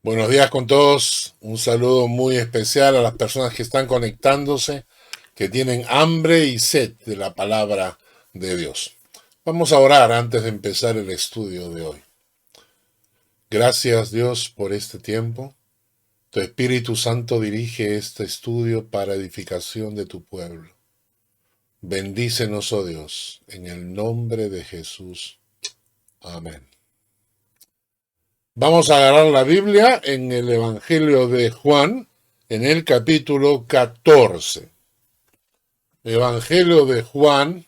Buenos días con todos. Un saludo muy especial a las personas que están conectándose, que tienen hambre y sed de la palabra de Dios. Vamos a orar antes de empezar el estudio de hoy. Gracias Dios por este tiempo. Tu Espíritu Santo dirige este estudio para edificación de tu pueblo. Bendícenos, oh Dios, en el nombre de Jesús. Amén. Vamos a agarrar la Biblia en el Evangelio de Juan, en el capítulo 14. Evangelio de Juan,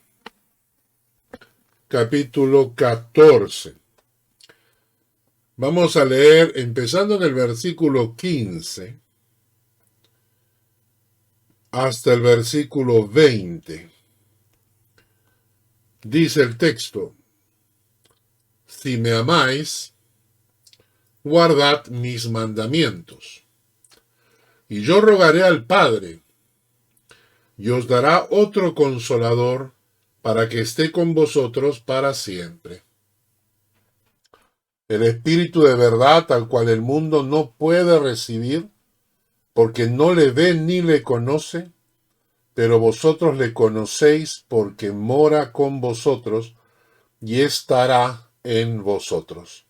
capítulo 14. Vamos a leer, empezando en el versículo 15, hasta el versículo 20. Dice el texto: Si me amáis, guardad mis mandamientos. Y yo rogaré al Padre, y os dará otro consolador, para que esté con vosotros para siempre. El Espíritu de verdad, al cual el mundo no puede recibir, porque no le ve ni le conoce, pero vosotros le conocéis porque mora con vosotros y estará en vosotros.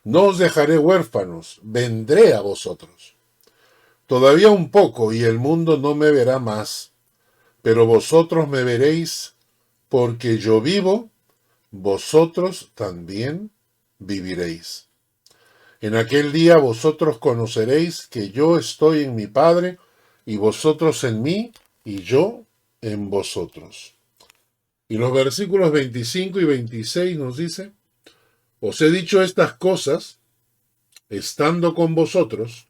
No os dejaré huérfanos, vendré a vosotros. Todavía un poco y el mundo no me verá más, pero vosotros me veréis, porque yo vivo, vosotros también viviréis. En aquel día vosotros conoceréis que yo estoy en mi Padre, y vosotros en mí, y yo en vosotros. Y los versículos 25 y 26 nos dice: Os he dicho estas cosas, estando con vosotros,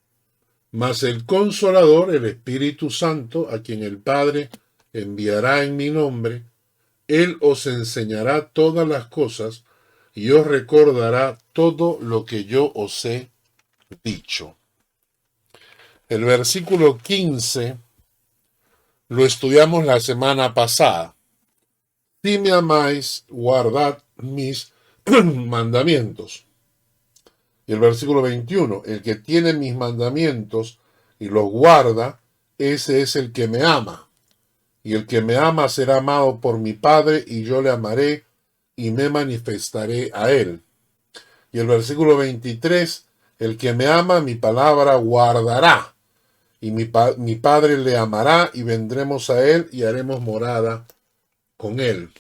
mas el Consolador, el Espíritu Santo, a quien el Padre enviará en mi nombre, Él os enseñará todas las cosas y os recordará todo lo que yo os he dicho. El versículo 15 lo estudiamos la semana pasada. Si me amáis, guardad mis mandamientos. Y el versículo 21, el que tiene mis mandamientos y los guarda, ese es el que me ama. Y el que me ama será amado por mi Padre, y yo le amaré y me manifestaré a él. Y el versículo 23, el que me ama, mi palabra guardará, y mi Padre le amará, y vendremos a él y haremos morada con él.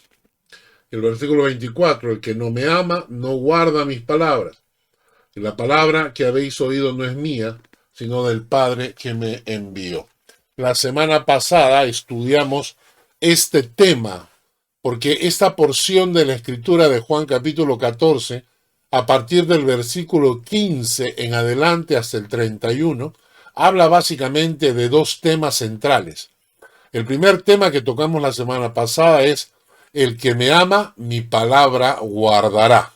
El versículo 24, el que no me ama, no guarda mis palabras. Y la palabra que habéis oído no es mía, sino del Padre que me envió. La semana pasada estudiamos este tema, porque esta porción de la escritura de Juan capítulo 14, a partir del versículo 15 en adelante hasta el 31, habla básicamente de dos temas centrales. El primer tema que tocamos la semana pasada es: el que me ama, mi palabra guardará.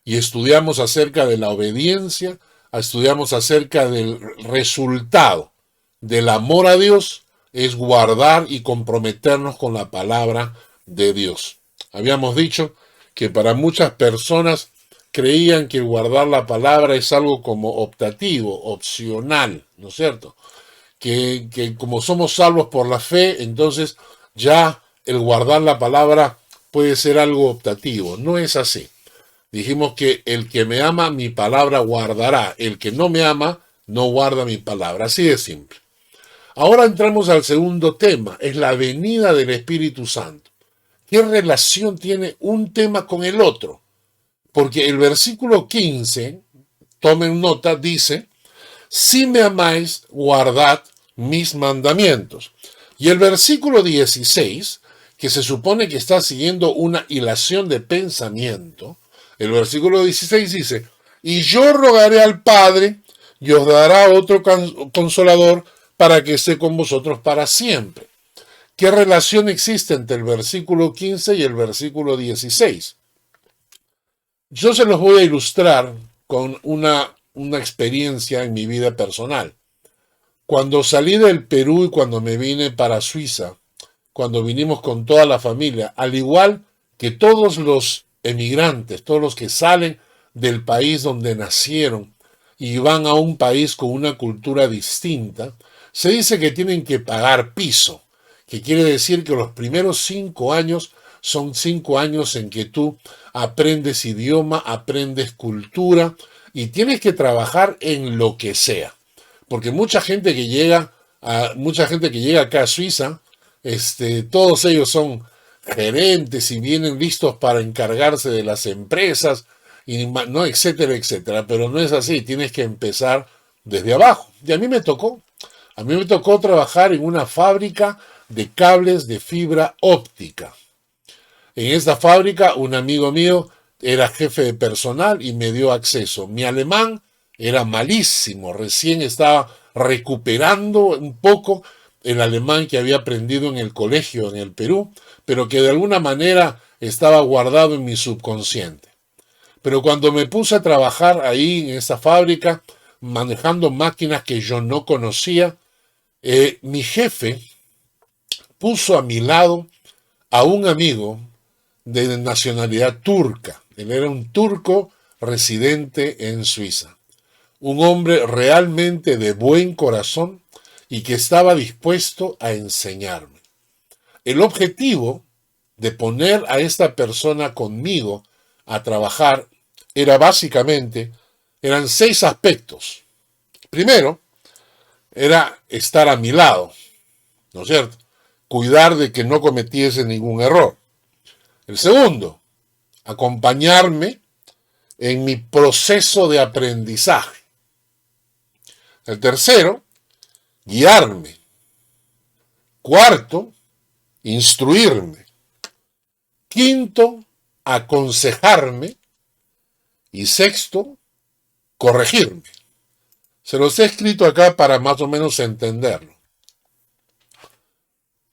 Y estudiamos acerca de la obediencia, estudiamos acerca del resultado del amor a Dios, es guardar y comprometernos con la palabra de Dios. Habíamos dicho que para muchas personas creían que guardar la palabra es algo como optativo, opcional, ¿no es cierto? Que como somos salvos por la fe, entonces ya el guardar la palabra puede ser algo optativo. No es así. Dijimos que el que me ama, mi palabra guardará. El que no me ama, no guarda mi palabra. Así de simple. Ahora entramos al segundo tema, es la venida del Espíritu Santo. ¿Qué relación tiene un tema con el otro? Porque el versículo 15, tomen nota, dice: si me amáis, guardad mis mandamientos. Y el versículo 16, que se supone que está siguiendo una hilación de pensamiento, el versículo 16 dice: y yo rogaré al Padre, y os dará otro consolador, para que esté con vosotros para siempre. ¿Qué relación existe entre el versículo 15 y el versículo 16? Yo se los voy a ilustrar con una experiencia en mi vida personal. Cuando salí del Perú y cuando me vine para Suiza, cuando vinimos con toda la familia, al igual que todos los emigrantes, todos los que salen del país donde nacieron y van a un país con una cultura distinta, se dice que tienen que pagar piso, que quiere decir que los primeros 5 años son 5 años en que tú aprendes idioma, aprendes cultura y tienes que trabajar en lo que sea. Porque mucha gente que llega acá a Suiza, todos ellos son gerentes y vienen listos para encargarse de las empresas, y no, etcétera, etcétera. Pero no es así, tienes que empezar desde abajo. Y a mí me tocó trabajar en una fábrica de cables de fibra óptica. En esta fábrica, un amigo mío era jefe de personal y me dio acceso. Mi alemán era malísimo, recién estaba recuperando un poco el alemán que había aprendido en el colegio en el Perú, pero que de alguna manera estaba guardado en mi subconsciente. Pero cuando me puse a trabajar ahí en esa fábrica, manejando máquinas que yo no conocía, mi jefe puso a mi lado a un amigo de nacionalidad turca. Él era un turco residente en Suiza. Un hombre realmente de buen corazón y que estaba dispuesto a enseñarme. El objetivo de poner a esta persona conmigo a trabajar eran 6 aspectos. Primero, era estar a mi lado, ¿no es cierto? Cuidar de que no cometiese ningún error. El segundo, acompañarme en mi proceso de aprendizaje. El tercero, guiarme. Cuarto, instruirme. Quinto, aconsejarme. Y sexto, corregirme. Se los he escrito acá para más o menos entenderlo.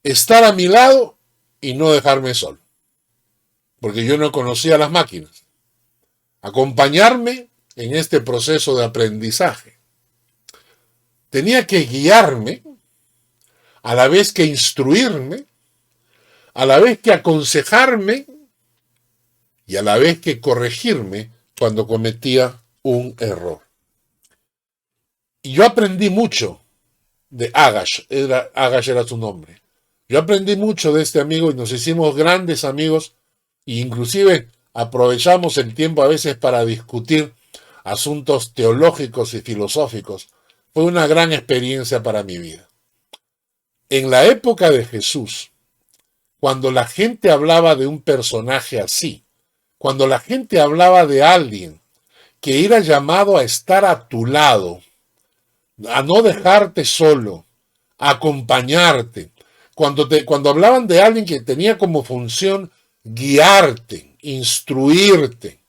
Estar a mi lado y no dejarme solo, porque yo no conocía las máquinas. Acompañarme en este proceso de aprendizaje. Tenía que guiarme, a la vez que instruirme, a la vez que aconsejarme y a la vez que corregirme cuando cometía un error. Y yo aprendí mucho de Agash era su nombre. Yo aprendí mucho de este amigo y nos hicimos grandes amigos e inclusive aprovechamos el tiempo a veces para discutir asuntos teológicos y filosóficos. Fue una gran experiencia para mi vida. En la época de Jesús, cuando la gente hablaba de un personaje así, cuando la gente hablaba de alguien que era llamado a estar a tu lado, a no dejarte solo, a acompañarte, cuando hablaban de alguien que tenía como función guiarte, instruirte,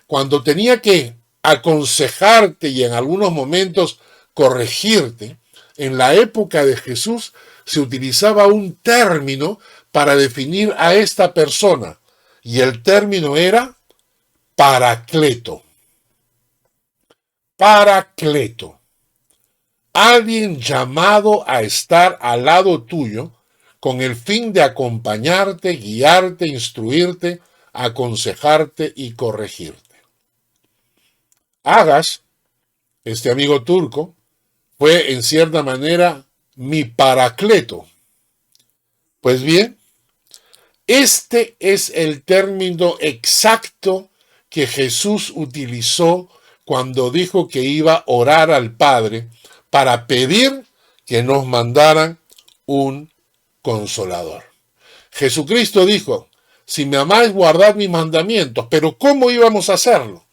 cuando tenía que aconsejarte y en algunos momentos corregirte, en la época de Jesús se utilizaba un término para definir a esta persona, y el término era paracleto. Paracleto. Alguien llamado a estar al lado tuyo con el fin de acompañarte, guiarte, instruirte, aconsejarte y corregirte. Agash, este amigo turco, fue en cierta manera mi paracleto. Pues bien, este es el término exacto que Jesús utilizó cuando dijo que iba a orar al Padre para pedir que nos mandaran un consolador. Jesucristo dijo, si me amáis, guardad mis mandamientos. Pero ¿cómo íbamos a hacerlo?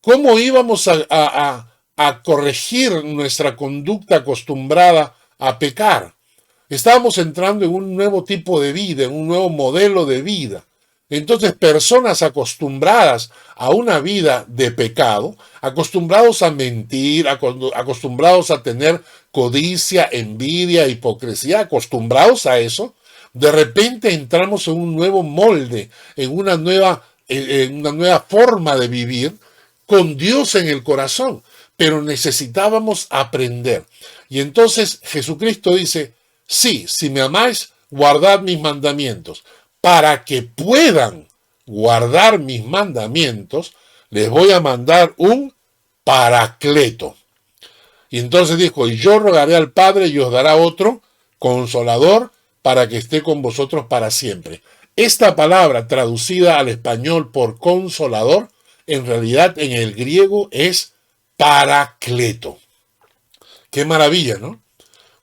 ¿Cómo íbamos a corregir nuestra conducta acostumbrada a pecar? Estábamos entrando en un nuevo tipo de vida, en un nuevo modelo de vida. Entonces, personas acostumbradas a una vida de pecado, acostumbrados a mentir, acostumbrados a tener codicia, envidia, hipocresía, acostumbrados a eso, de repente entramos en un nuevo molde, en una nueva forma de vivir, con Dios en el corazón. Pero necesitábamos aprender. Y entonces Jesucristo dice, sí, si me amáis, guardad mis mandamientos. Para que puedan guardar mis mandamientos, les voy a mandar un Paracleto. Y entonces dijo, y yo rogaré al Padre y os dará otro consolador para que esté con vosotros para siempre. Esta palabra traducida al español por consolador, en realidad en el griego es Paracleto. Qué maravilla, ¿no?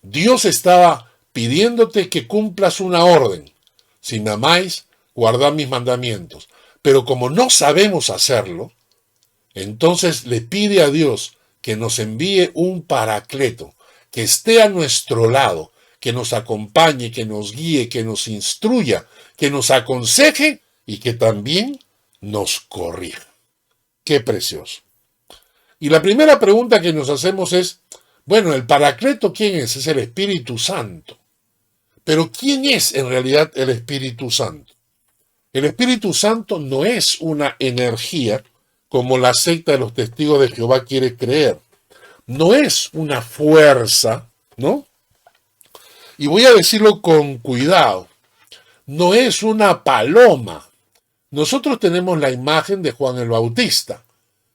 Dios estaba pidiéndote que cumplas una orden. Si me amáis, guardad mis mandamientos. Pero como no sabemos hacerlo, entonces le pide a Dios que nos envíe un paracleto, que esté a nuestro lado, que nos acompañe, que nos guíe, que nos instruya, que nos aconseje y que también nos corrija. Qué precioso. Y la primera pregunta que nos hacemos es, bueno, el paracleto, ¿quién es? Es el Espíritu Santo. Pero ¿quién es en realidad el Espíritu Santo? El Espíritu Santo no es una energía como la secta de los testigos de Jehová quiere creer. No es una fuerza, ¿no? Y voy a decirlo con cuidado. No es una paloma. Nosotros tenemos la imagen de Juan el Bautista,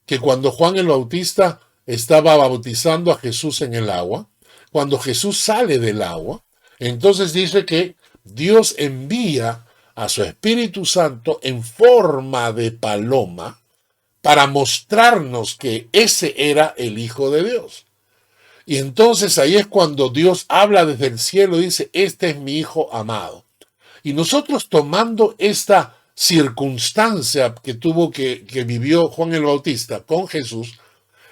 que cuando Juan el Bautista estaba bautizando a Jesús en el agua, cuando Jesús sale del agua, entonces dice que Dios envía a su Espíritu Santo en forma de paloma para mostrarnos que ese era el Hijo de Dios. Y entonces ahí es cuando Dios habla desde el cielo y dice, este es mi Hijo amado. Y nosotros tomando esta circunstancia que vivió Juan el Bautista con Jesús,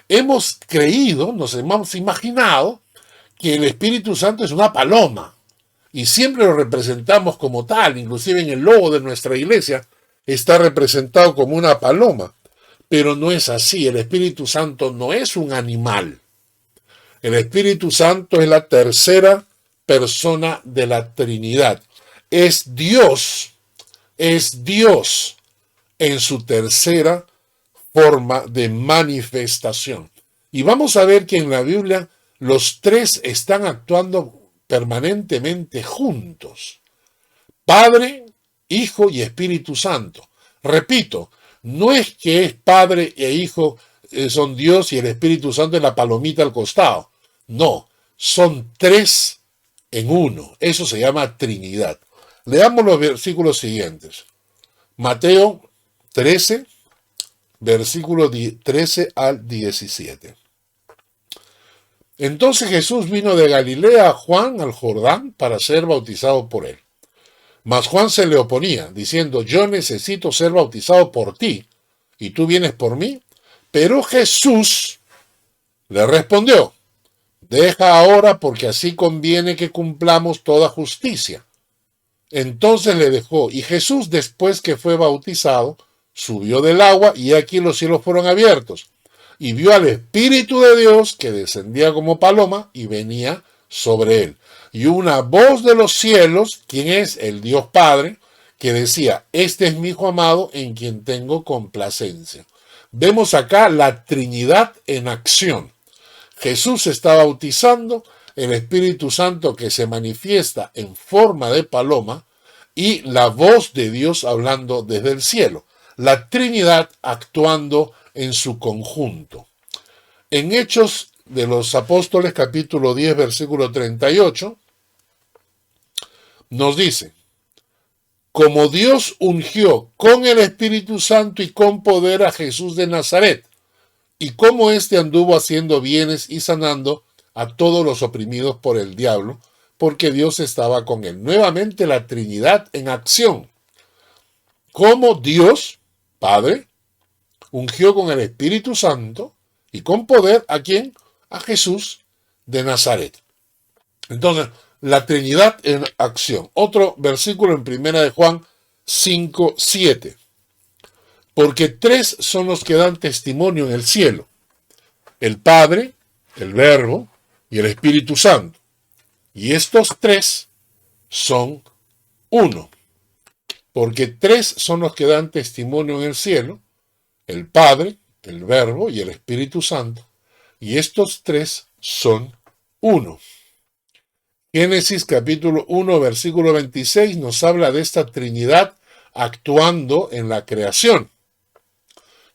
hemos creído, nos hemos imaginado que el Espíritu Santo es una paloma. Y siempre lo representamos como tal, inclusive en el logo de nuestra iglesia está representado como una paloma. Pero no es así, el Espíritu Santo no es un animal. El Espíritu Santo es la tercera persona de la Trinidad. Es Dios en su tercera forma de manifestación. Y vamos a ver que en la Biblia los tres están actuando permanentemente juntos. Padre, Hijo y Espíritu Santo. Repito, no es que es Padre e Hijo son Dios y el Espíritu Santo es la palomita al costado. No, son tres en uno. Eso se llama Trinidad. Leamos los versículos siguientes. Mateo 13, versículos 13 al 17. Entonces Jesús vino de Galilea a Juan al Jordán para ser bautizado por él. Mas Juan se le oponía, diciendo, yo necesito ser bautizado por ti, y tú vienes por mí. Pero Jesús le respondió, deja ahora, porque así conviene que cumplamos toda justicia. Entonces le dejó, y Jesús, después que fue bautizado, subió del agua, y aquí los cielos fueron abiertos, y vio al Espíritu de Dios que descendía como paloma y venía sobre él. Y una voz de los cielos, quien es el Dios Padre, que decía, este es mi Hijo amado en quien tengo complacencia. Vemos acá la Trinidad en acción. Jesús se está bautizando, el Espíritu Santo que se manifiesta en forma de paloma y la voz de Dios hablando desde el cielo. La Trinidad actuando en su conjunto. En Hechos de los Apóstoles, capítulo 10, versículo 38, nos dice, como Dios ungió con el Espíritu Santo y con poder a Jesús de Nazaret, y como éste anduvo haciendo bienes y sanando a todos los oprimidos por el diablo, porque Dios estaba con él. Nuevamente la Trinidad en acción. Como Dios, Padre, ungió con el Espíritu Santo y con poder, ¿a quién? A Jesús de Nazaret. Entonces, la Trinidad en acción. Otro versículo en 1 de Juan 5, 7. Porque tres son los que dan testimonio en el cielo: el Padre, el Verbo y el Espíritu Santo. Y estos tres son uno. Porque tres son los que dan testimonio en el cielo: el Padre, el Verbo y el Espíritu Santo. Y estos tres son uno. Génesis capítulo 1, versículo 26 nos habla de esta Trinidad actuando en la creación.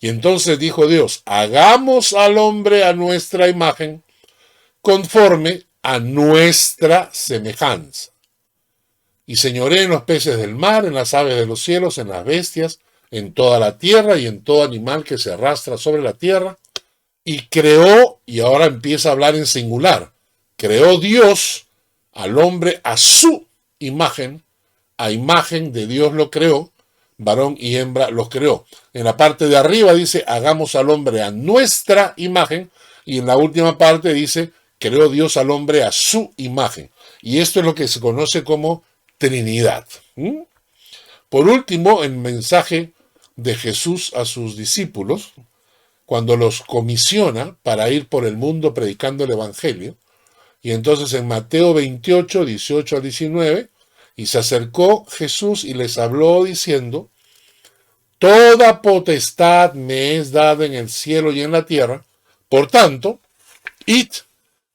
Y entonces dijo Dios, hagamos al hombre a nuestra imagen, conforme a nuestra semejanza. Y señoré en los peces del mar, en las aves de los cielos, en las bestias, en toda la tierra y en todo animal que se arrastra sobre la tierra. Y creó, y ahora empieza a hablar en singular, creó Dios al hombre a su imagen, a imagen de Dios lo creó, varón y hembra los creó. En la parte de arriba dice, hagamos al hombre a nuestra imagen, y en la última parte dice, creó Dios al hombre a su imagen. Y esto es lo que se conoce como Trinidad. Por último, el mensaje de Jesús a sus discípulos, cuando los comisiona para ir por el mundo predicando el Evangelio, y entonces en Mateo 28, 18 al 19, y se acercó Jesús y les habló diciendo, toda potestad me es dada en el cielo y en la tierra, por tanto, id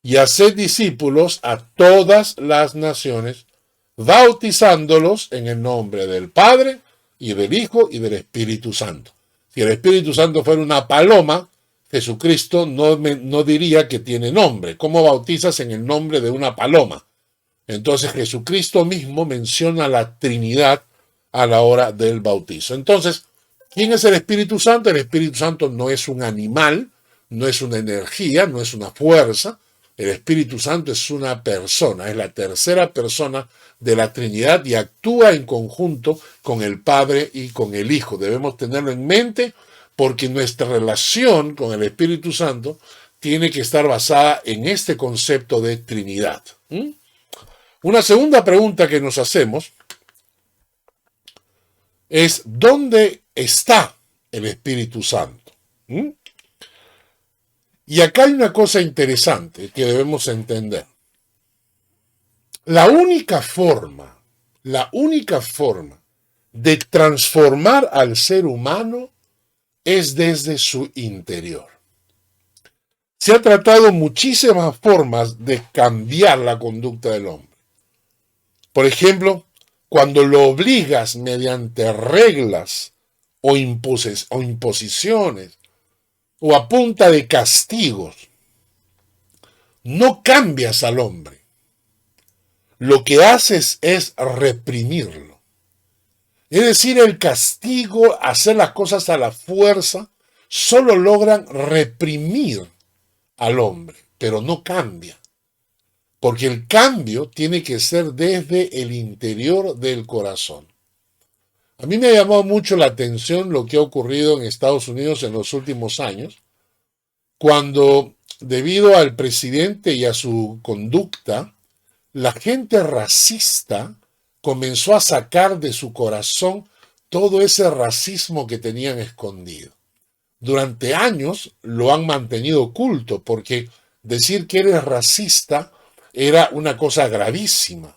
y haced discípulos a todas las naciones, bautizándolos en el nombre del Padre y del Hijo y del Espíritu Santo. Si el Espíritu Santo fuera una paloma, Jesucristo no diría que tiene nombre. ¿Cómo bautizas en el nombre de una paloma? Entonces Jesucristo mismo menciona la Trinidad a la hora del bautizo. Entonces, ¿quién es el Espíritu Santo? El Espíritu Santo no es un animal, no es una energía, no es una fuerza. El Espíritu Santo es una persona, es la tercera persona de la Trinidad y actúa en conjunto con el Padre y con el Hijo. Debemos tenerlo en mente porque nuestra relación con el Espíritu Santo tiene que estar basada en este concepto de Trinidad. Una segunda pregunta que nos hacemos es, ¿dónde está el Espíritu Santo? Y acá hay una cosa interesante que debemos entender. La única forma de transformar al ser humano es desde su interior. Se ha tratado muchísimas formas de cambiar la conducta del hombre. Por ejemplo, cuando lo obligas mediante reglas o imposiciones o a punta de castigos, no cambias al hombre. Lo que haces es reprimirlo. Es decir, el castigo, hacer las cosas a la fuerza, solo logran reprimir al hombre, pero no cambia. Porque el cambio tiene que ser desde el interior del corazón. A mí me ha llamado mucho la atención lo que ha ocurrido en Estados Unidos en los últimos años, cuando, debido al presidente y a su conducta, la gente racista comenzó a sacar de su corazón todo ese racismo que tenían escondido. Durante años lo han mantenido oculto, porque decir que eres racista era una cosa gravísima.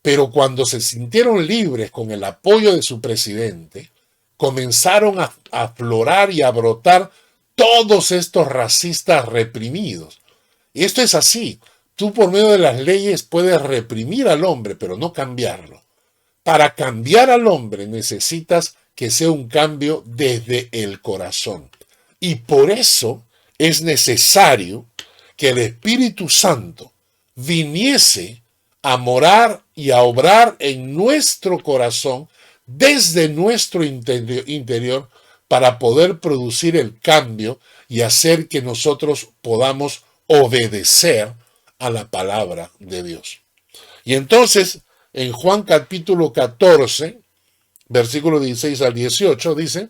Pero cuando se sintieron libres con el apoyo de su presidente, comenzaron a aflorar y a brotar todos estos racistas reprimidos. Y esto es así. Tú por medio de las leyes puedes reprimir al hombre, pero no cambiarlo. Para cambiar al hombre necesitas que sea un cambio desde el corazón. Y por eso es necesario que el Espíritu Santo viniese a morar y a obrar en nuestro corazón desde nuestro interior para poder producir el cambio y hacer que nosotros podamos obedecer a la palabra de Dios. Y entonces, en Juan capítulo 14, versículo 16 al 18, dice,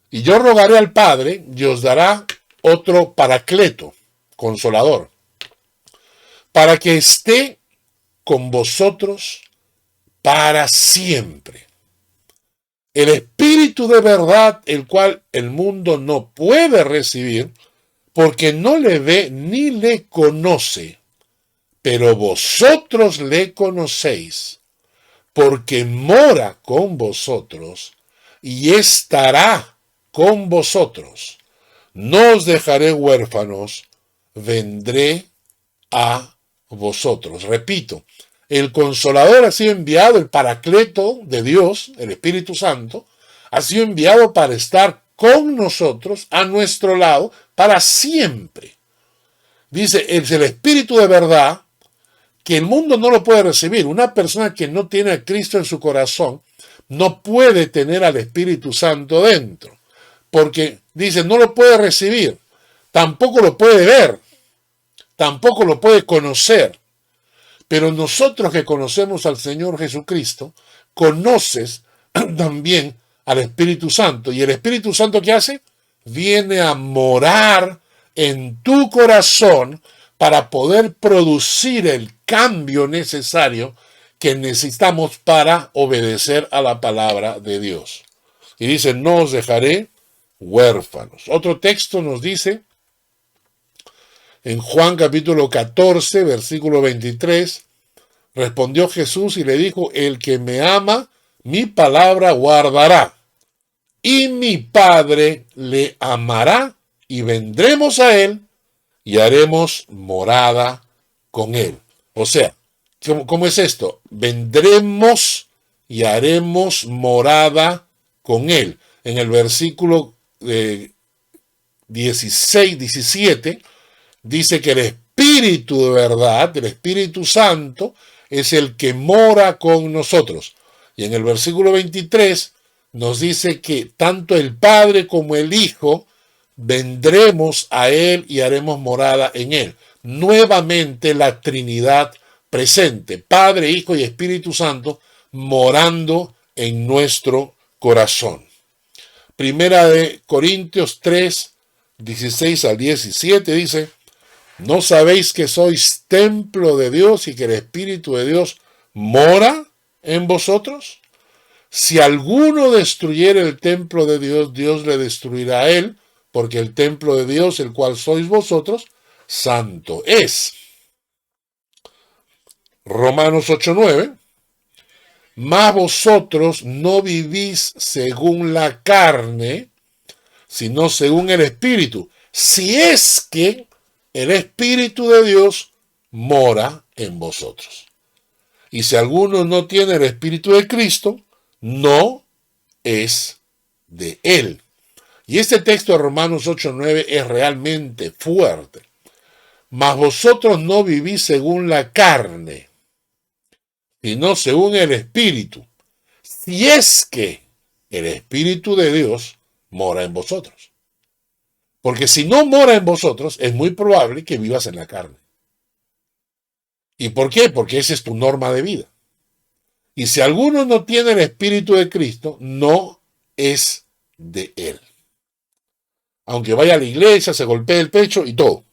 y yo rogaré al Padre y os dará otro paracleto, consolador, para que esté con vosotros para siempre. El Espíritu de verdad, el cual el mundo no puede recibir, porque no le ve ni le conoce, pero vosotros le conocéis, porque mora con vosotros y estará con vosotros. No os dejaré huérfanos, vendré a vosotros. Repito, el Consolador ha sido enviado, el Paracleto de Dios, el Espíritu Santo, ha sido enviado para estar con nosotros, a nuestro lado, para siempre. Dice, es el Espíritu de verdad que el mundo no lo puede recibir. Una persona que no tiene a Cristo en su corazón no puede tener al Espíritu Santo dentro. Porque dice, no lo puede recibir, tampoco lo puede ver, tampoco lo puede conocer. Pero nosotros que conocemos al Señor Jesucristo, conoces también al Espíritu Santo. ¿Y el Espíritu Santo qué hace? Viene a morar en tu corazón para poder producir el cambio necesario que necesitamos para obedecer a la palabra de Dios. Y dice, no os dejaré huérfanos. Otro texto nos dice, en Juan capítulo 14, versículo 23, respondió Jesús y le dijo, el que me ama, mi palabra guardará, y mi Padre le amará, y vendremos a él, y haremos morada con él. O sea, ¿cómo es esto? Vendremos y haremos morada con él. En el versículo 16, 17, dice que el Espíritu de verdad, el Espíritu Santo, es el que mora con nosotros. Y en el versículo 23 nos dice que tanto el Padre como el Hijo vendremos a Él y haremos morada en Él. Nuevamente la Trinidad presente, Padre, Hijo y Espíritu Santo, morando en nuestro corazón. Primera de Corintios 3, 16 al 17 dice, ¿no sabéis que sois templo de Dios y que el Espíritu de Dios mora en vosotros? Si alguno destruyere el templo de Dios, Dios le destruirá a él, porque el templo de Dios, el cual sois vosotros, santo es. Romanos 8:9. Mas vosotros no vivís según la carne, sino según el Espíritu, si es que el Espíritu de Dios mora en vosotros. Y si alguno no tiene el Espíritu de Cristo, no es de él. Y este texto de Romanos 8:9 es realmente fuerte. Mas vosotros no vivís según la carne, sino según el Espíritu, si es que el Espíritu de Dios mora en vosotros. Porque si no mora en vosotros, es muy probable que vivas en la carne. ¿Y por qué? Porque esa es tu norma de vida. Y si alguno no tiene el Espíritu de Cristo, no es de él. Aunque vaya a la iglesia, se golpee el pecho y todo.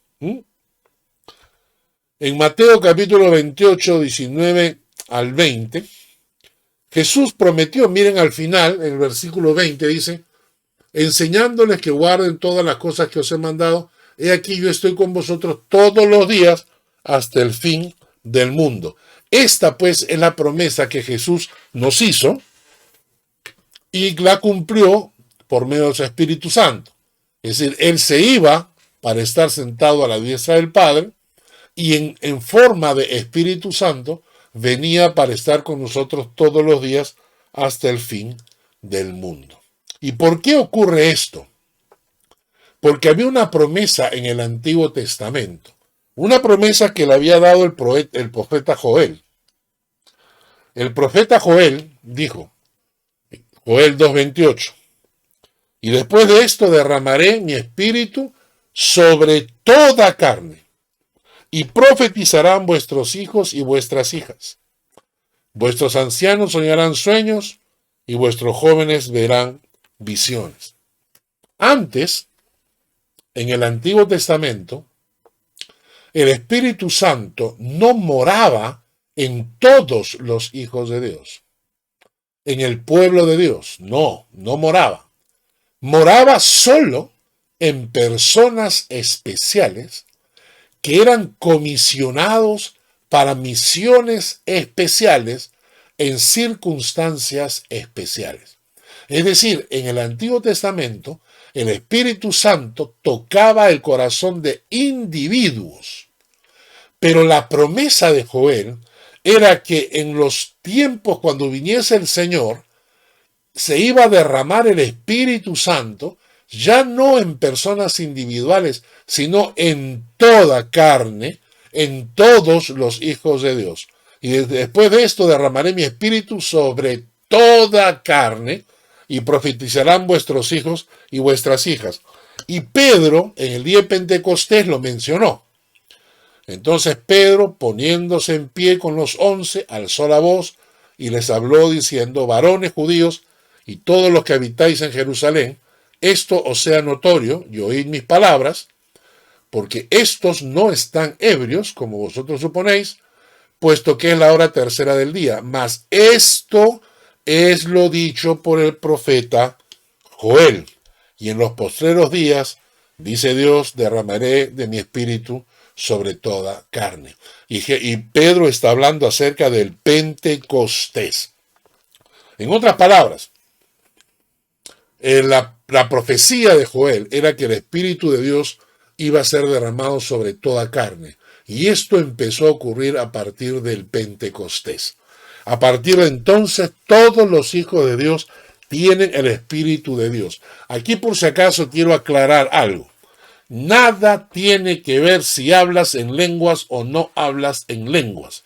En Mateo capítulo 28, 19 al 20, Jesús prometió, miren al final, en el versículo 20 dice, enseñándoles que guarden todas las cosas que os he mandado, he aquí yo estoy con vosotros todos los días hasta el fin del mundo. Esta pues es la promesa que Jesús nos hizo y la cumplió por medio de su Espíritu Santo. Es decir, Él se iba para estar sentado a la diestra del Padre y en forma de Espíritu Santo venía para estar con nosotros todos los días hasta el fin del mundo. ¿Y por qué ocurre esto? Porque había una promesa en el Antiguo Testamento, una promesa que le había dado el profeta Joel. El profeta Joel dijo, Joel 2:28, y después de esto derramaré mi espíritu sobre toda carne, y profetizarán vuestros hijos y vuestras hijas. Vuestros ancianos soñarán sueños, y vuestros jóvenes verán visiones. Antes, en el Antiguo Testamento, el Espíritu Santo no moraba en todos los hijos de Dios, en el pueblo de Dios. No moraba. Moraba solo en personas especiales que eran comisionados para misiones especiales en circunstancias especiales. Es decir, en el Antiguo Testamento, el Espíritu Santo tocaba el corazón de individuos, pero la promesa de Joel era que en los tiempos cuando viniese el Señor, se iba a derramar el Espíritu Santo ya no en personas individuales, sino en toda carne, en todos los hijos de Dios. Y después de esto derramaré mi espíritu sobre toda carne, y profetizarán vuestros hijos y vuestras hijas. Y Pedro, en el día de Pentecostés, lo mencionó. Entonces Pedro, poniéndose en pie con los 11, alzó la voz y les habló diciendo: varones judíos y todos los que habitáis en Jerusalén, esto os sea notorio y oíd mis palabras, porque estos no están ebrios, como vosotros suponéis, puesto que es la hora tercera del día. Mas esto es lo dicho por el profeta Joel. Y en los postreros días, dice Dios, derramaré de mi espíritu sobre toda carne. Y Pedro está hablando acerca del Pentecostés. En otras palabras, la profecía de Joel era que el Espíritu de Dios iba a ser derramado sobre toda carne. Y esto empezó a ocurrir a partir del Pentecostés. A partir de entonces, todos los hijos de Dios tienen el Espíritu de Dios. Aquí, por si acaso, quiero aclarar algo. Nada tiene que ver si hablas en lenguas o no hablas en lenguas.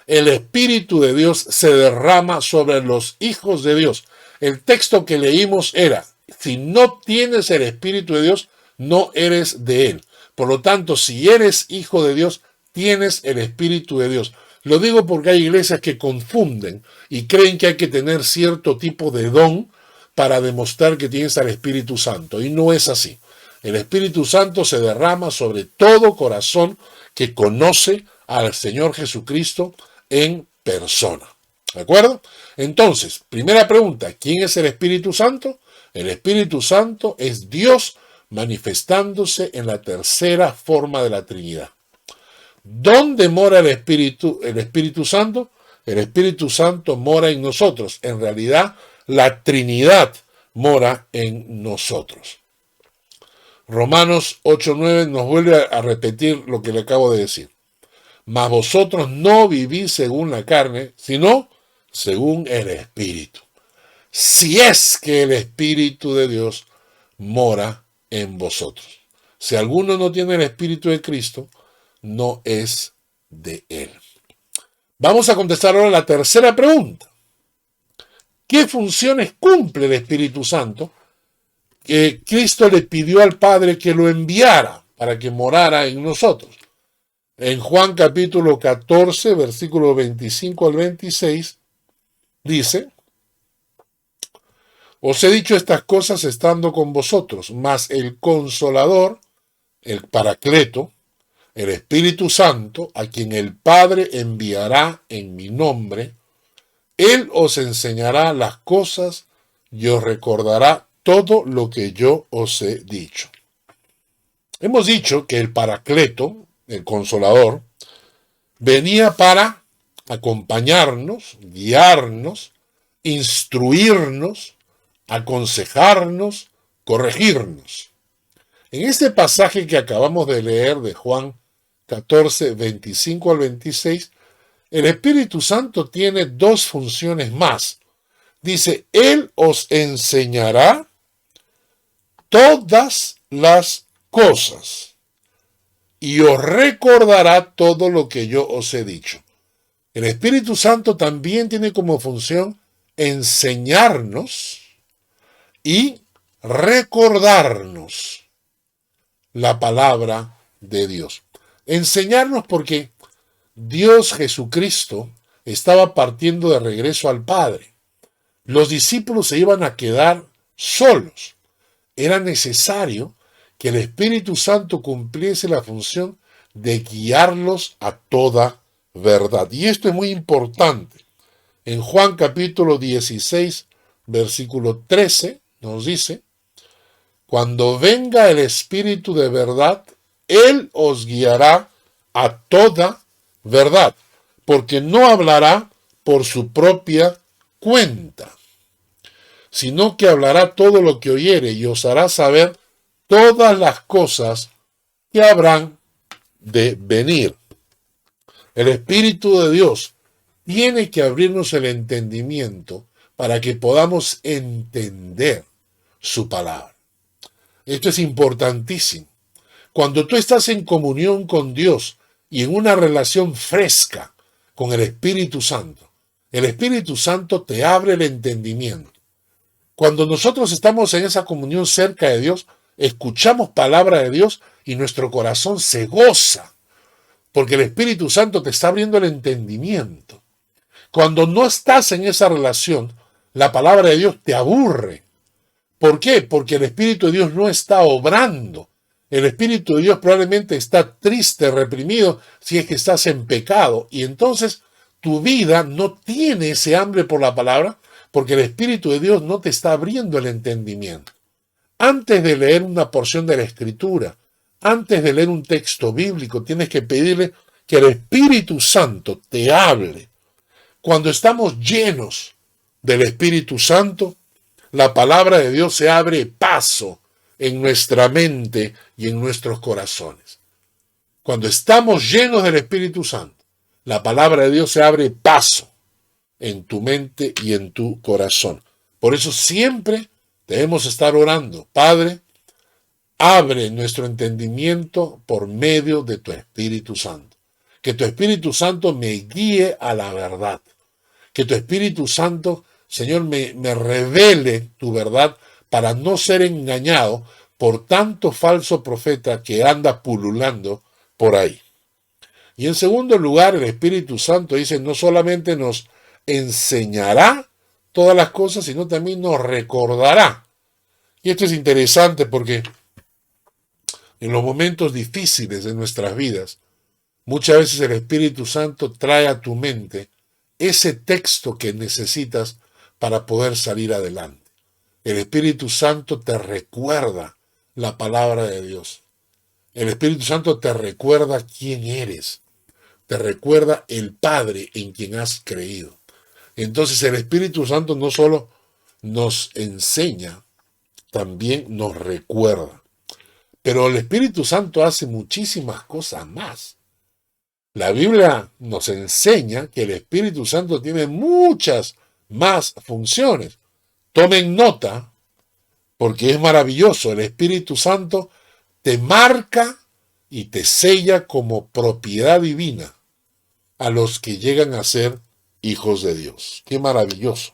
El Espíritu de Dios se derrama sobre los hijos de Dios. El texto que leímos era: si no tienes el Espíritu de Dios, no eres de Él. Por lo tanto, si eres hijo de Dios, tienes el Espíritu de Dios. Lo digo porque hay iglesias que confunden y creen que hay que tener cierto tipo de don para demostrar que tienes al Espíritu Santo. Y no es así. El Espíritu Santo se derrama sobre todo corazón que conoce al Señor Jesucristo en persona. ¿De acuerdo? Entonces, primera pregunta: ¿quién es el Espíritu Santo? El Espíritu Santo es Dios manifestándose en la tercera forma de la Trinidad. ¿Dónde mora el Espíritu Santo? El Espíritu Santo mora en nosotros. En realidad, la Trinidad mora en nosotros. Romanos 8:9 nos vuelve a repetir lo que le acabo de decir. Mas vosotros no vivís según la carne, sino según el Espíritu. Si es que el Espíritu de Dios mora en vosotros. Si alguno no tiene el Espíritu de Cristo, no es de Él. Vamos a contestar ahora la tercera pregunta. ¿Qué funciones cumple el Espíritu Santo? Que Cristo le pidió al Padre que lo enviara para que morara en nosotros. En Juan capítulo 14, versículo 25 al 26, dice: os he dicho estas cosas estando con vosotros, mas el Consolador, el Paracleto, el Espíritu Santo, a quien el Padre enviará en mi nombre, Él os enseñará las cosas y os recordará todo lo que yo os he dicho. Hemos dicho que el Paracleto, el Consolador, venía para acompañarnos, guiarnos, instruirnos, aconsejarnos, corregirnos. En este pasaje que acabamos de leer de Juan 14, 25 al 26, el Espíritu Santo tiene dos funciones más. Dice: Él os enseñará todas las cosas y os recordará todo lo que yo os he dicho. El Espíritu Santo también tiene como función enseñarnos y recordarnos la palabra de Dios. Enseñarnos porque Dios Jesucristo estaba partiendo de regreso al Padre. Los discípulos se iban a quedar solos. Era necesario que el Espíritu Santo cumpliese la función de guiarlos a toda verdad. Y esto es muy importante. En Juan capítulo 16, versículo 13, nos dice: cuando venga el Espíritu de verdad, Él os guiará a toda verdad, porque no hablará por su propia cuenta, sino que hablará todo lo que oyere y os hará saber todas las cosas que habrán de venir. El Espíritu de Dios tiene que abrirnos el entendimiento para que podamos entender su palabra. Esto es importantísimo. Cuando tú estás en comunión con Dios y en una relación fresca con el Espíritu Santo te abre el entendimiento. Cuando nosotros estamos en esa comunión cerca de Dios, escuchamos palabra de Dios y nuestro corazón se goza, porque el Espíritu Santo te está abriendo el entendimiento. Cuando no estás en esa relación, la palabra de Dios te aburre. ¿Por qué? Porque el Espíritu de Dios no está obrando. El Espíritu de Dios probablemente está triste, reprimido, si es que estás en pecado. Y entonces tu vida no tiene ese hambre por la palabra, porque el Espíritu de Dios no te está abriendo el entendimiento. Antes de leer una porción de la Escritura, antes de leer un texto bíblico, tienes que pedirle que el Espíritu Santo te hable. Cuando estamos llenos del Espíritu Santo, la palabra de Dios se abre paso en nuestra mente y en nuestros corazones. Cuando estamos llenos del Espíritu Santo, la palabra de Dios se abre paso en tu mente y en tu corazón. Por eso siempre debemos estar orando: Padre, abre nuestro entendimiento por medio de tu Espíritu Santo. Que tu Espíritu Santo me guíe a la verdad. Que tu Espíritu Santo, Señor, me revele tu verdad para no ser engañado por tanto falso profeta que anda pululando por ahí. Y en segundo lugar, el Espíritu Santo dice, no solamente nos enseñará todas las cosas, sino también nos recordará. Y esto es interesante porque en los momentos difíciles de nuestras vidas, muchas veces el Espíritu Santo trae a tu mente ese texto que necesitas para poder salir adelante. El Espíritu Santo te recuerda la palabra de Dios. El Espíritu Santo te recuerda quién eres. Te recuerda el Padre en quien has creído. Entonces el Espíritu Santo no solo nos enseña, también nos recuerda. Pero el Espíritu Santo hace muchísimas cosas más. La Biblia nos enseña que el Espíritu Santo tiene muchas más funciones. Tomen nota, porque es maravilloso. El Espíritu Santo te marca y te sella como propiedad divina a los que llegan a ser hijos de Dios. ¡Qué maravilloso!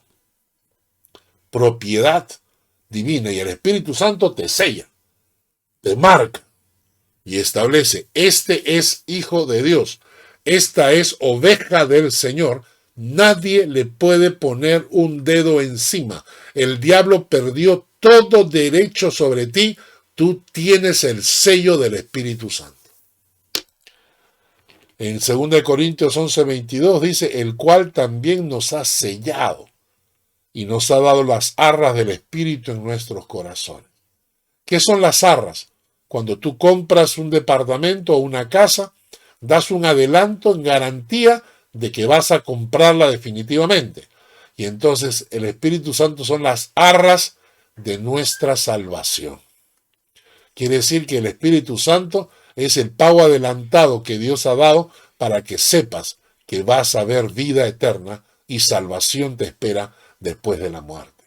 Propiedad divina, y el Espíritu Santo te sella, te marca y establece: este es hijo de Dios, esta es oveja del Señor. Nadie le puede poner un dedo encima. El diablo perdió todo derecho sobre ti. Tú tienes el sello del Espíritu Santo. En 2 Corintios 11:22 dice, el cual también nos ha sellado y nos ha dado las arras del Espíritu en nuestros corazones. ¿Qué son las arras? Cuando tú compras un departamento o una casa, das un adelanto en garantía de que vas a comprarla definitivamente. Y entonces el Espíritu Santo son las arras de nuestra salvación. Quiere decir que el Espíritu Santo es el pago adelantado que Dios ha dado para que sepas que vas a ver vida eterna y salvación te espera después de la muerte.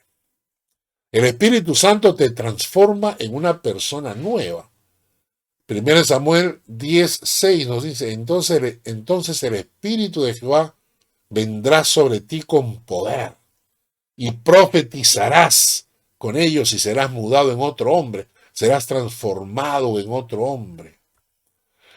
El Espíritu Santo te transforma en una persona nueva. 1 Samuel 10:6 nos dice, entonces el Espíritu de Jehová vendrá sobre ti con poder y profetizarás con ellos y serás mudado en otro hombre, serás transformado en otro hombre.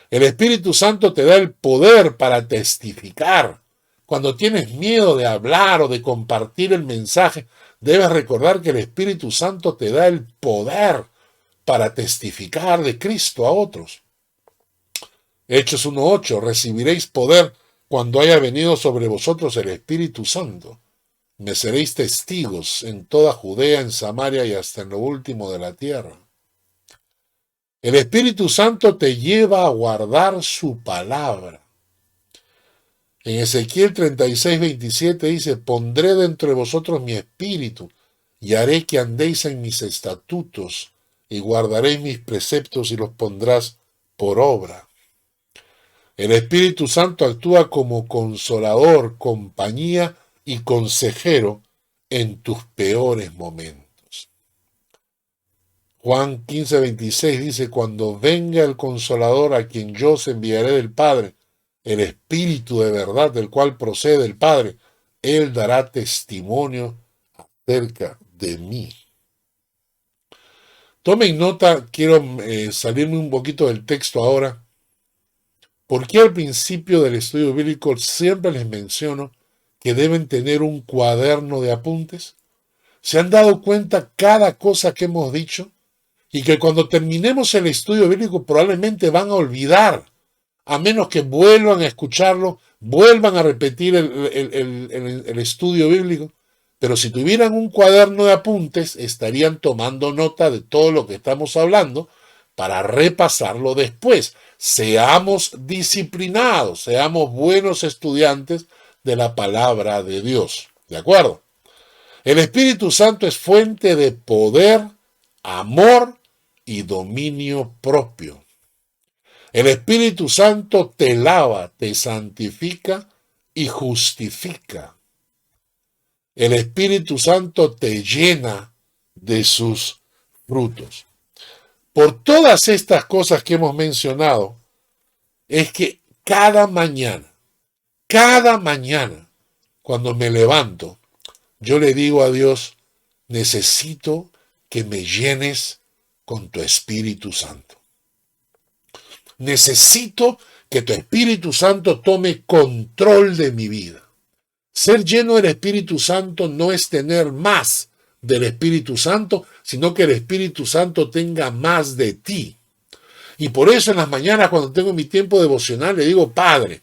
El Espíritu Santo te da el poder para testificar. Cuando tienes miedo de hablar o de compartir el mensaje, debes recordar que el Espíritu Santo te da el poder para testificar de Cristo a otros. Hechos 1:8, recibiréis poder cuando haya venido sobre vosotros el Espíritu Santo. Me seréis testigos en toda Judea, en Samaria y hasta en lo último de la tierra. El Espíritu Santo te lleva a guardar su palabra. En Ezequiel 36:27 dice, pondré dentro de vosotros mi espíritu y haré que andéis en mis estatutos y guardaréis mis preceptos y los pondrás por obra. El Espíritu Santo actúa como consolador, compañía y consejero en tus peores momentos. Juan 15:26 dice, cuando venga el Consolador a quien yo os enviaré del Padre, el Espíritu de verdad del cual procede el Padre, Él dará testimonio acerca de mí. Tomen nota, quiero salirme un poquito del texto ahora. ¿Por qué al principio del estudio bíblico siempre les menciono que deben tener un cuaderno de apuntes? ¿Se han dado cuenta cada cosa que hemos dicho? Y que cuando terminemos el estudio bíblico probablemente van a olvidar, a menos que vuelvan a escucharlo, vuelvan a repetir el estudio bíblico. Pero si tuvieran un cuaderno de apuntes, estarían tomando nota de todo lo que estamos hablando para repasarlo después. Seamos disciplinados, seamos buenos estudiantes de la palabra de Dios. ¿De acuerdo? El Espíritu Santo es fuente de poder, amor y dominio propio. El Espíritu Santo te lava, te santifica y justifica. El Espíritu Santo te llena de sus frutos. Por todas estas cosas que hemos mencionado, es que cada mañana, cuando me levanto, yo le digo a Dios, necesito que me llenes con tu Espíritu Santo. Necesito que tu Espíritu Santo tome control de mi vida. Ser lleno del Espíritu Santo no es tener más del Espíritu Santo, sino que el Espíritu Santo tenga más de ti. Y por eso en las mañanas cuando tengo mi tiempo devocional le digo, Padre,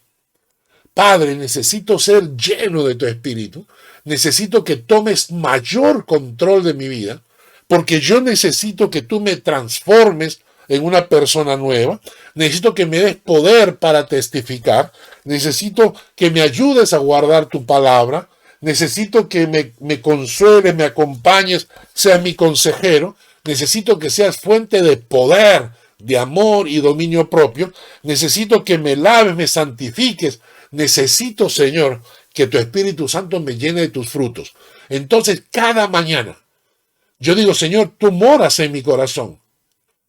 necesito ser lleno de tu Espíritu, necesito que tomes mayor control de mi vida, porque yo necesito que tú me transformes en una persona nueva, necesito que me des poder para testificar, necesito que me ayudes a guardar tu palabra, necesito que me consueles, me acompañes, seas mi consejero, necesito que seas fuente de poder, de amor y dominio propio, necesito que me laves, me santifiques, necesito, Señor, que tu Espíritu Santo me llene de tus frutos. Entonces, cada mañana, yo digo, Señor, tú moras en mi corazón,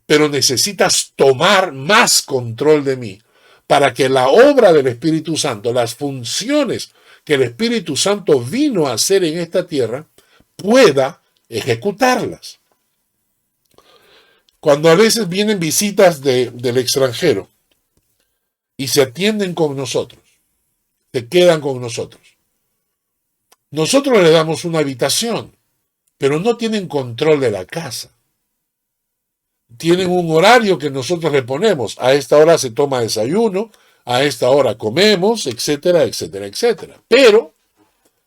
pero necesitas tomar más control de mí para que la obra del Espíritu Santo, las funciones que el Espíritu Santo vino a hacer en esta tierra, pueda ejecutarlas. Cuando a veces vienen visitas del extranjero y se atienden con nosotros, se quedan con nosotros, nosotros les damos una habitación, pero no tienen control de la casa. Tienen un horario que nosotros le ponemos. A esta hora se toma desayuno, a esta hora comemos, etcétera, etcétera, etcétera. Pero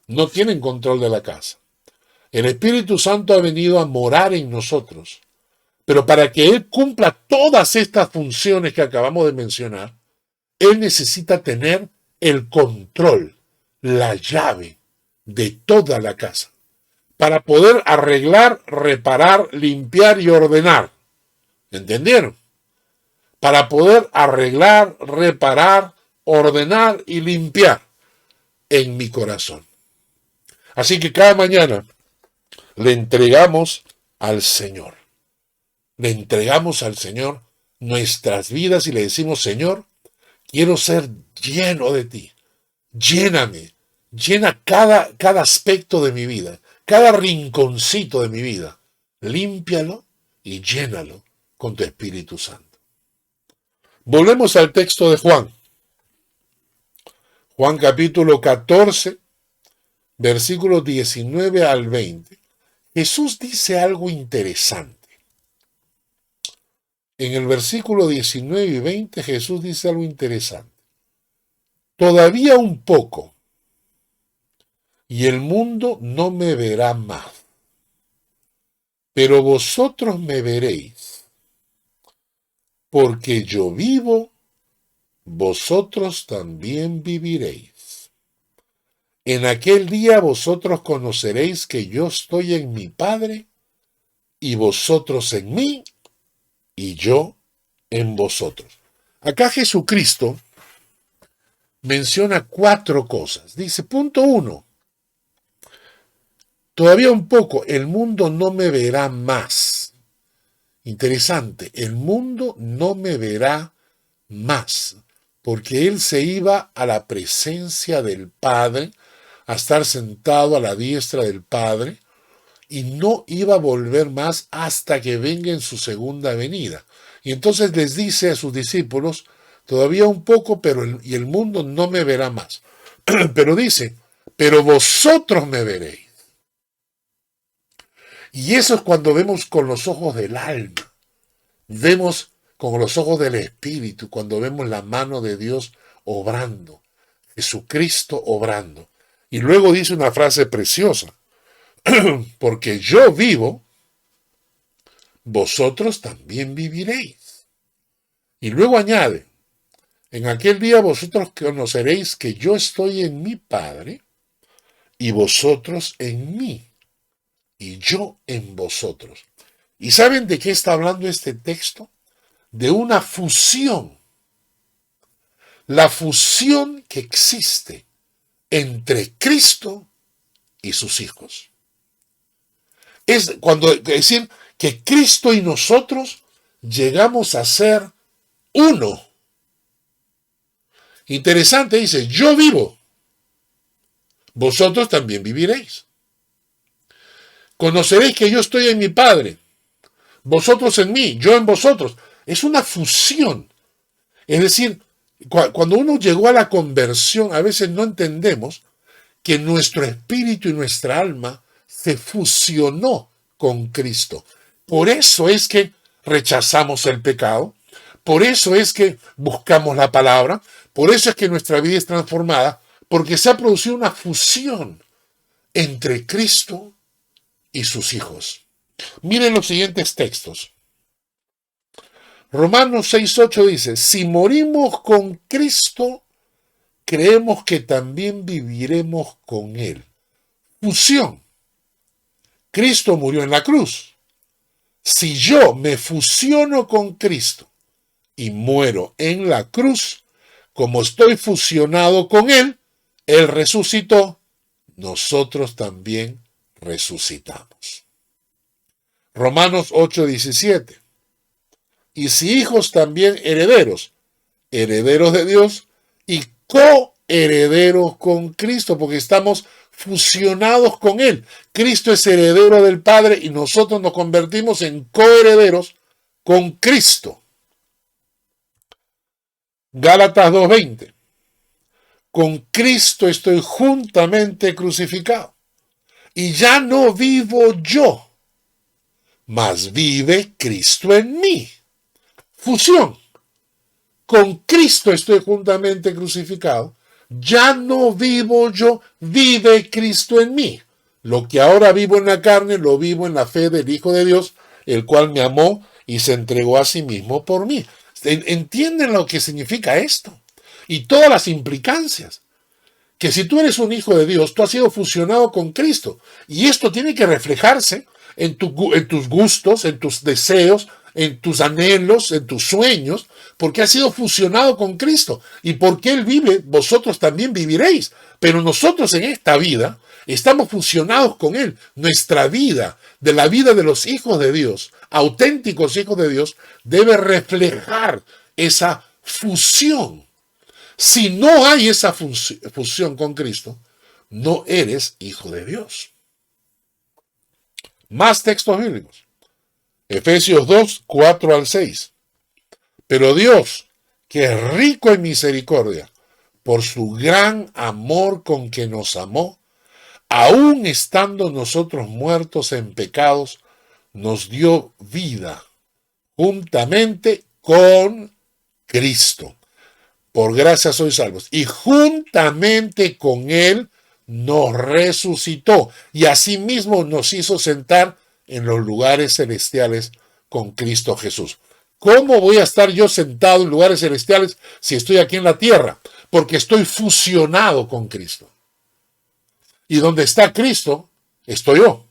no tienen control de la casa. El Espíritu Santo ha venido a morar en nosotros. Pero para que Él cumpla todas estas funciones que acabamos de mencionar, Él necesita tener el control, la llave de toda la casa. Para poder arreglar, reparar, limpiar y ordenar. ¿Entendieron? Para poder arreglar, reparar, ordenar y limpiar en mi corazón. Así que cada mañana le entregamos al Señor. Le entregamos al Señor nuestras vidas y le decimos, Señor, quiero ser lleno de ti. Lléname. Llena cada aspecto de mi vida, cada rinconcito de mi vida. Límpialo y llénalo con tu Espíritu Santo. Volvemos al texto de Juan. Juan capítulo 14, versículos 19 al 20. Jesús dice algo interesante. En el versículo 19 y 20 Jesús dice algo interesante. Todavía un poco, y el mundo no me verá más, pero vosotros me veréis. Porque yo vivo, vosotros también viviréis. En aquel día vosotros conoceréis que yo estoy en mi Padre, y vosotros en mí, y yo en vosotros. Acá Jesucristo menciona 4 cosas. Dice, punto 1, todavía un poco, el mundo no me verá más. Interesante, el mundo no me verá más, porque él se iba a la presencia del Padre, a estar sentado a la diestra del Padre, y no iba a volver más hasta que venga en su segunda venida. Y entonces les dice a sus discípulos, todavía un poco, y el mundo no me verá más. Pero dice, pero vosotros me veréis. Y eso es cuando vemos con los ojos del alma, vemos con los ojos del Espíritu, cuando vemos la mano de Dios obrando, Jesucristo obrando. Y luego dice una frase preciosa, porque yo vivo, vosotros también viviréis. Y luego añade, en aquel día vosotros conoceréis que yo estoy en mi Padre y vosotros en mí y yo en vosotros. ¿Y saben de qué está hablando este texto? De una fusión. La fusión que existe entre Cristo y sus hijos. Es decir que Cristo y nosotros llegamos a ser uno. Interesante, dice, yo vivo, vosotros también viviréis. Conoceréis que yo estoy en mi Padre, vosotros en mí, yo en vosotros. Es una fusión. Es decir, cuando uno llegó a la conversión, a veces no entendemos que nuestro espíritu y nuestra alma se fusionó con Cristo. Por eso es que rechazamos el pecado, por eso es que buscamos la palabra, por eso es que nuestra vida es transformada, porque se ha producido una fusión entre Cristo y sus hijos. Miren los siguientes textos. Romanos 6:8 dice, si morimos con Cristo, creemos que también viviremos con Él. Fusión. Cristo murió en la cruz. Si yo me fusiono con Cristo y muero en la cruz, como estoy fusionado con Él, Él resucitó, nosotros también resucitamos. Romanos 8:17. Y si hijos también herederos, herederos de Dios y coherederos con Cristo, porque estamos fusionados con Él. Cristo es heredero del Padre y nosotros nos convertimos en coherederos con Cristo. Gálatas 2:20. Con Cristo estoy juntamente crucificado. Y ya no vivo yo, mas vive Cristo en mí. Fusión. Con Cristo estoy juntamente crucificado. Ya no vivo yo, vive Cristo en mí. Lo que ahora vivo en la carne, lo vivo en la fe del Hijo de Dios, el cual me amó y se entregó a sí mismo por mí. ¿Entienden lo que significa esto? Y todas las implicancias. Que si tú eres un hijo de Dios, tú has sido fusionado con Cristo. Y esto tiene que reflejarse en tus gustos, en tus deseos, en tus anhelos, en tus sueños, porque has sido fusionado con Cristo. Y porque Él vive, vosotros también viviréis. Pero nosotros en esta vida estamos fusionados con Él. Nuestra vida, de la vida de los hijos de Dios, auténticos hijos de Dios, debe reflejar esa fusión. Si no hay esa fusión con Cristo, no eres hijo de Dios. Más textos bíblicos. Efesios 2:4-6. Pero Dios, que es rico en misericordia, por su gran amor con que nos amó, aun estando nosotros muertos en pecados, nos dio vida juntamente con Cristo. Por gracia sois salvos. Y juntamente con Él nos resucitó. Y asimismo nos hizo sentar en los lugares celestiales con Cristo Jesús. ¿Cómo voy a estar yo sentado en lugares celestiales si estoy aquí en la tierra? Porque estoy fusionado con Cristo. Y donde está Cristo, estoy yo.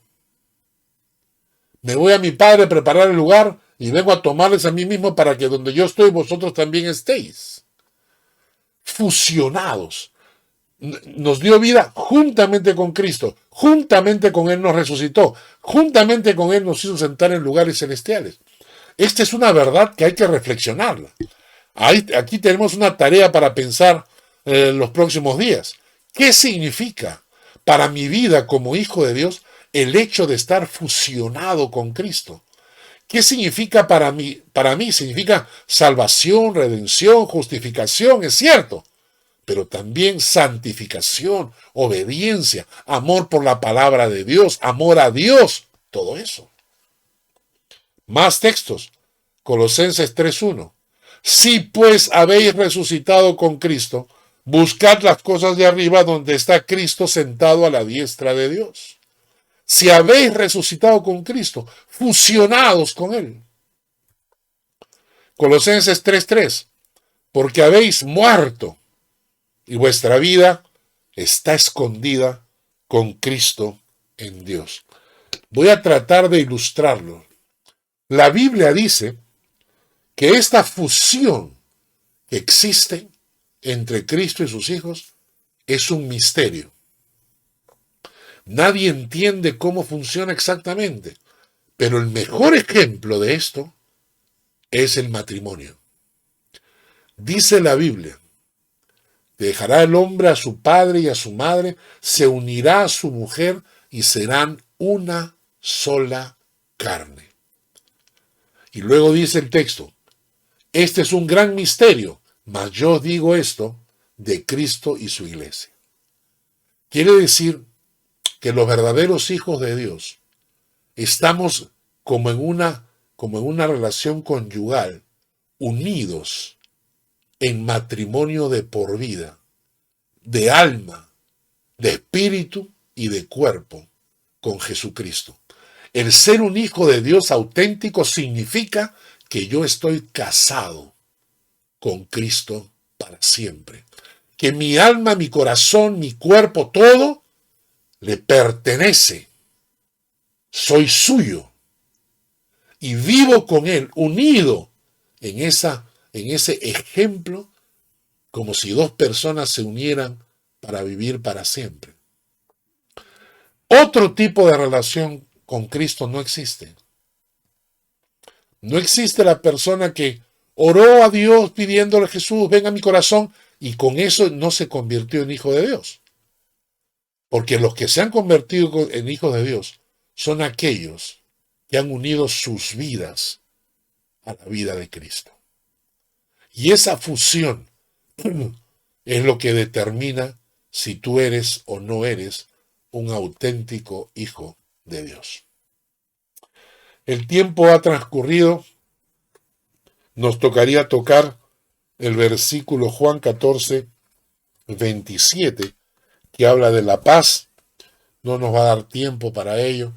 Me voy a mi Padre a preparar el lugar y vengo a tomarles a mí mismo para que donde yo estoy vosotros también estéis. Fusionados. Nos dio vida juntamente con Cristo, juntamente con Él nos resucitó, juntamente con Él nos hizo sentar en lugares celestiales. Esta es una verdad que hay que reflexionarla. Aquí tenemos una tarea para pensar los próximos días. ¿Qué significa para mi vida como hijo de Dios el hecho de estar fusionado con Cristo? ¿Qué significa para mí? Para mí significa salvación, redención, justificación, es cierto, pero también santificación, obediencia, amor por la palabra de Dios, amor a Dios, todo eso. Más textos. Colosenses 3:1. Si pues habéis resucitado con Cristo, buscad las cosas de arriba donde está Cristo sentado a la diestra de Dios. Si habéis resucitado con Cristo, fusionados con Él. Colosenses 3:3. Porque habéis muerto y vuestra vida está escondida con Cristo en Dios. Voy a tratar de ilustrarlo. La Biblia dice que esta fusión que existe entre Cristo y sus hijos es un misterio. Nadie entiende cómo funciona exactamente, pero el mejor ejemplo de esto es el matrimonio. Dice la Biblia, dejará el hombre a su padre y a su madre, se unirá a su mujer y serán una sola carne. Y luego dice el texto, este es un gran misterio, mas yo digo esto de Cristo y su iglesia. Quiere decir que los verdaderos hijos de Dios estamos como en una relación conyugal, unidos en matrimonio de por vida, de alma, de espíritu y de cuerpo con Jesucristo. El ser un hijo de Dios auténtico significa que yo estoy casado con Cristo para siempre. Que mi alma, mi corazón, mi cuerpo, todo le pertenece. Soy suyo. Y vivo con Él, unido en ese ejemplo, como si dos personas se unieran para vivir para siempre. Otro tipo de relación con Cristo no existe. No existe la persona que oró a Dios pidiéndole a Jesús, venga a mi corazón, y con eso no se convirtió en hijo de Dios. Porque los que se han convertido en hijos de Dios son aquellos que han unido sus vidas a la vida de Cristo. Y esa fusión es lo que determina si tú eres o no eres un auténtico hijo de Dios. El tiempo ha transcurrido. Nos tocaría tocar el versículo Juan 14:27, que habla de la paz. No nos va a dar tiempo para ello.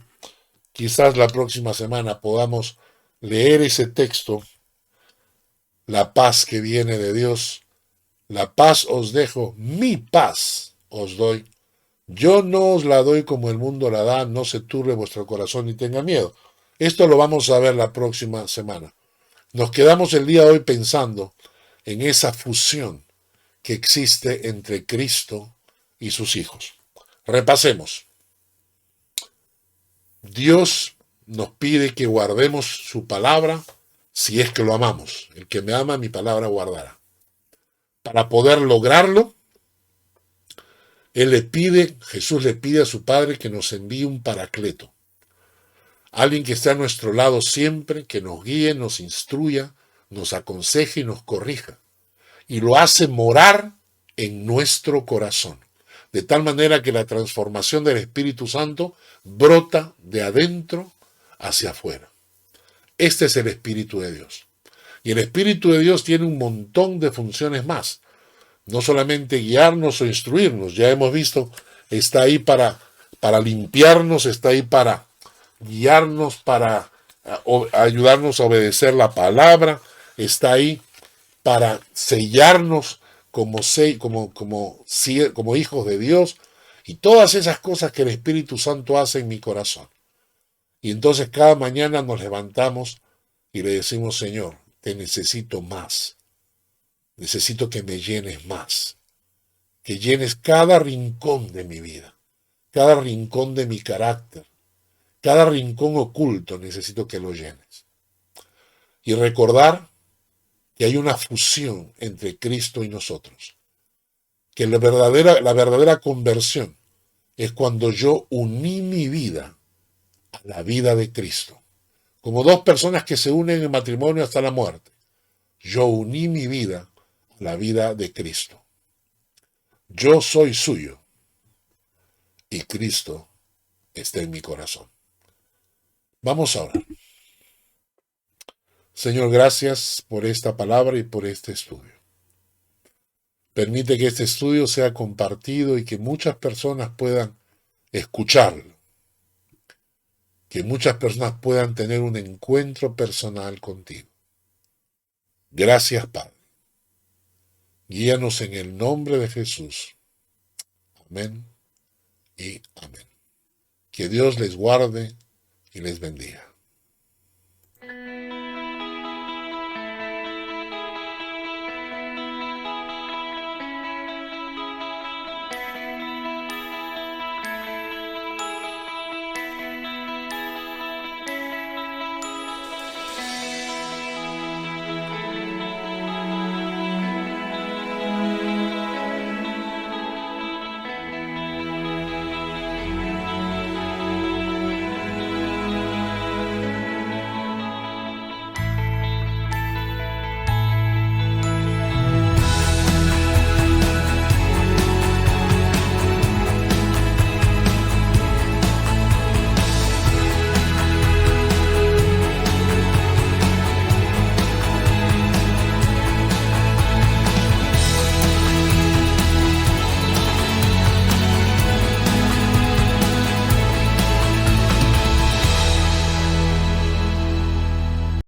Quizás la próxima semana podamos leer ese texto. La paz que viene de Dios. La paz os dejo, mi paz os doy. Yo no os la doy como el mundo la da, no se turbe vuestro corazón ni tenga miedo. Esto lo vamos a ver la próxima semana. Nos quedamos el día de hoy pensando en esa fusión que existe entre Cristo y sus hijos. Repasemos. Dios nos pide que guardemos su palabra si es que lo amamos. El que me ama, mi palabra guardará. Para poder lograrlo, Jesús le pide a su Padre que nos envíe un paracleto. Alguien que esté a nuestro lado siempre, que nos guíe, nos instruya, nos aconseje y nos corrija. Y lo hace morar en nuestro corazón. De tal manera que la transformación del Espíritu Santo brota de adentro hacia afuera. Este es el Espíritu de Dios. Y el Espíritu de Dios tiene un montón de funciones más. No solamente guiarnos o instruirnos, ya hemos visto, está ahí para limpiarnos, está ahí para guiarnos, para ayudarnos a obedecer la palabra, está ahí para sellarnos como hijos de Dios, y todas esas cosas que el Espíritu Santo hace en mi corazón. Y entonces cada mañana nos levantamos y le decimos, Señor, te necesito más. Necesito que me llenes más, que llenes cada rincón de mi vida, cada rincón de mi carácter, cada rincón oculto necesito que lo llenes. y recordar que hay una fusión entre Cristo y nosotros, que la verdadera conversión es cuando yo uní mi vida a la vida de Cristo. Como dos personas que se unen en matrimonio hasta la muerte. Yo uní mi vida a la vida de Cristo. Yo soy suyo y Cristo está en mi corazón. Vamos a orar. Señor, gracias por esta palabra y por este estudio. Permite que este estudio sea compartido y que muchas personas puedan escucharlo. Que muchas personas puedan tener un encuentro personal contigo. Gracias, Padre. Guíanos en el nombre de Jesús. Amén y amén. Que Dios les guarde y les bendiga.